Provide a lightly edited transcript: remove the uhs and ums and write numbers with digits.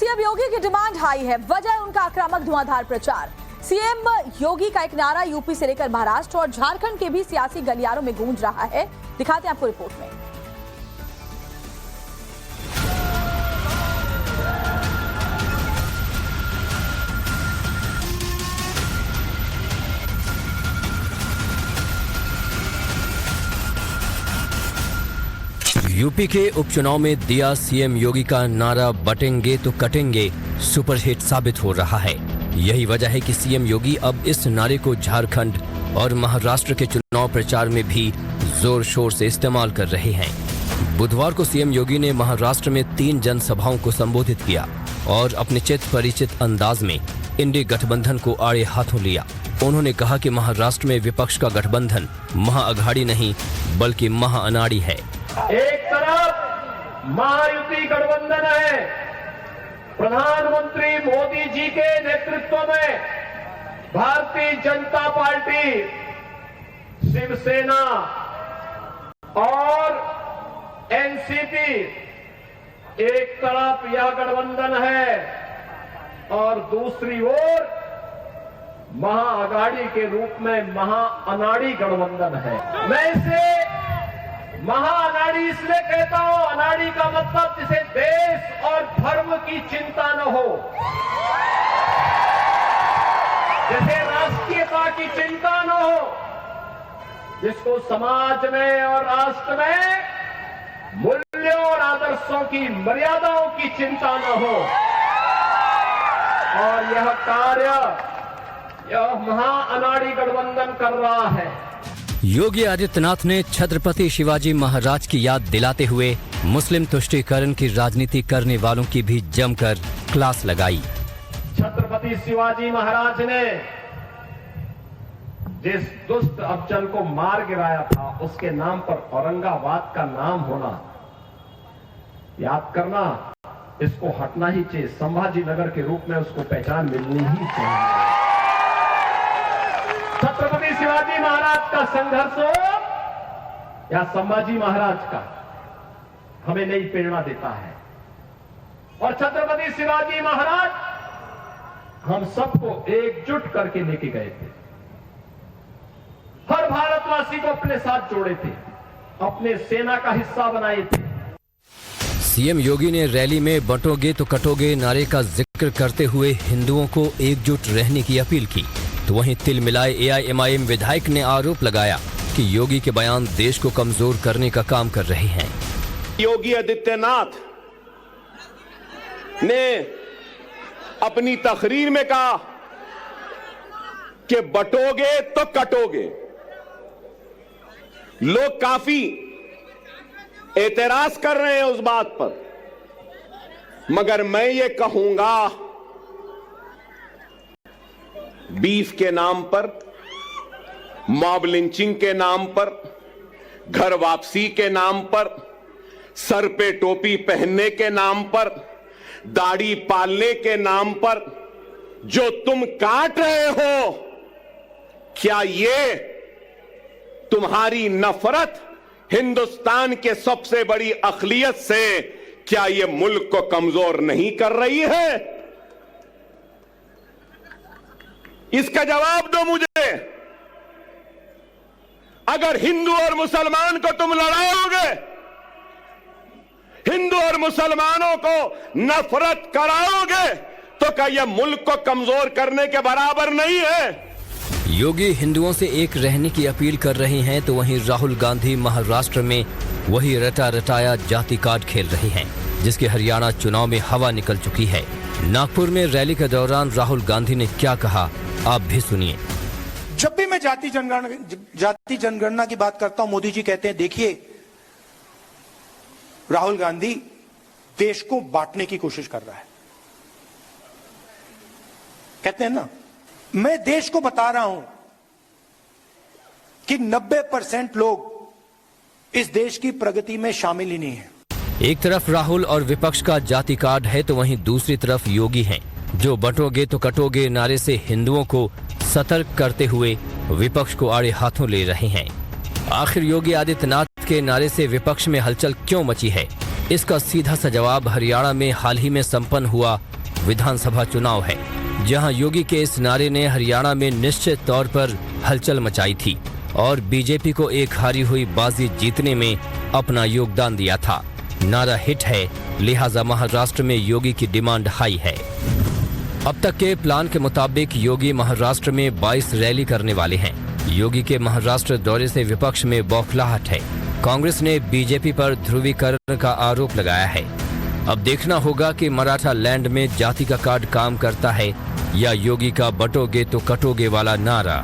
CM योगी की demand high है, वजह उनका आक्रामक धुआंधार प्रचार। सीएम योगी का एक नारा यूपी से लेकर महाराष्ट्र और झारखंड के भी सियासी गलियारों में गूंज रहा है। दिखाते हैं आपको रिपोर्ट में। यूपी के उपचुनाव में दिया सीएम योगी का नारा बटेंगे तो कटेंगे सुपरहिट साबित हो रहा है। यही वजह है कि सीएम योगी अब इस नारे को झारखंड और महाराष्ट्र के चुनाव प्रचार में भी जोर शोर से इस्तेमाल कर रहे हैं। बुधवार को सीएम योगी ने महाराष्ट्र में 3 जनसभाओं को संबोधित किया और अपने चित परिचित अंदाज में इंडी गठबंधन को आड़े हाथों लिया। उन्होंने कहा कि महाराष्ट्र में विपक्ष का गठबंधन महाअघाड़ी नहीं बल्कि महाअनाड़ी है। एक तरफ महायुति गठबंधन है, प्रधानमंत्री मोदी जी के नेतृत्व में भारतीय जनता पार्टी, शिवसेना और एनसीपी, एक तरफ यह गठबंधन है और दूसरी ओर महाअघाड़ी के रूप में महाअनाड़ी गठबंधन है। मैं इसे महाअनाड़ी इसलिए कहता हूं, अनाड़ी का मतलब जिसे देश और धर्म की चिंता न हो, जैसे राष्ट्रीयता की चिंता न हो, जिसको समाज में और राष्ट्र में मूल्यों और आदर्शों की मर्यादाओं की चिंता न हो। और यह कार्य यह महाअनाड़ी गठबंधन कर रहा है। योगी आदित्यनाथ ने छत्रपति शिवाजी महाराज की याद दिलाते हुए मुस्लिम तुष्टीकरण की राजनीति करने वालों की भी जमकर क्लास लगाई। छत्रपति शिवाजी महाराज ने जिस दुष्ट अफजल को मार गिराया था, उसके नाम पर औरंगाबाद का नाम होना, याद करना, इसको हटना ही चाहिए। संभाजी नगर के रूप में उसको पहचान मिलनी ही चाहिए। छत्रपति शिवाजी महाराज का संघर्ष हो या संभाजी महाराज का, हमें नई प्रेरणा देता है। और छत्रपति शिवाजी महाराज हम सबको एकजुट करके लेके गए थे, हर भारतवासी को अपने साथ जोड़े थे, अपने सेना का हिस्सा बनाए थे। सीएम योगी ने रैली में बंटोगे तो कटोगे नारे का जिक्र करते हुए हिंदुओं को एकजुट रहने की अपील की। तो वहीं तिल मिलाए एआईएमआईएम विधायक ने आरोप लगाया कि योगी के बयान देश को कमजोर करने का काम कर रहे हैं। योगी आदित्यनाथ ने अपनी तकरीर में कहा कि बटोगे तो कटोगे। लोग काफी एतराज कर रहे हैं उस बात पर, मगर मैं ये कहूंगा, बीफ के नाम पर, मॉब लिंचिंग के नाम पर, घर वापसी के नाम पर, सर पे टोपी पहनने के नाम पर, दाढ़ी पालने के नाम पर जो तुम काट रहे हो, क्या ये तुम्हारी नफरत हिंदुस्तान के सबसे बड़ी अक़लियत से, क्या ये मुल्क को कमजोर नहीं कर रही है? इसका जवाब दो मुझे। अगर हिंदू और मुसलमान को तुम लड़ाओगे, हिंदू और मुसलमानों को नफरत कराओगे, तो क्या यह मुल्क को कमजोर करने के बराबर नहीं है? योगी हिंदुओं से एक रहने की अपील कर रहे हैं, तो वहीं राहुल गांधी महाराष्ट्र में वही रटा रटाया जाति कार्ड खेल रहे हैं, जिसके हरियाणा चुनाव में हवा निकल चुकी है। नागपुर में रैली के दौरान राहुल गांधी ने क्या कहा, आप भी सुनिए। जब भी मैं जाति जनगणना की बात करता हूं, मोदी जी कहते हैं, देखिए राहुल गांधी देश को बांटने की कोशिश कर रहा है। कहते हैं ना, मैं देश को बता रहा हूं कि 90% लोग इस देश की प्रगति में शामिल ही नहीं है। एक तरफ राहुल और विपक्ष का जाति कार्ड है, तो वहीं दूसरी तरफ योगी हैं, जो बंटोगे तो कटोगे नारे से हिंदुओं को सतर्क करते हुए विपक्ष को आड़े हाथों ले रहे हैं। आखिर योगी आदित्यनाथ के नारे से विपक्ष में हलचल क्यों मची है? इसका सीधा सा जवाब हरियाणा में हाल ही में संपन्न हुआ विधानसभा चुनाव है, जहां योगी के इस नारे ने हरियाणा में निश्चित तौर पर हलचल मचाई थी और बीजेपी को एक हारी हुई बाजी जीतने में अपना योगदान दिया था। नारा हिट है, लिहाजा महाराष्ट्र में योगी की डिमांड हाई है। अब तक के प्लान के मुताबिक योगी महाराष्ट्र में 22 रैली करने वाले हैं। योगी के महाराष्ट्र दौरे से विपक्ष में बौखलाहट है। कांग्रेस ने बीजेपी पर ध्रुवीकरण का आरोप लगाया है। अब देखना होगा कि मराठा लैंड में जाति का कार्ड काम करता है या योगी का बटोगे तो कटोगे वाला नारा।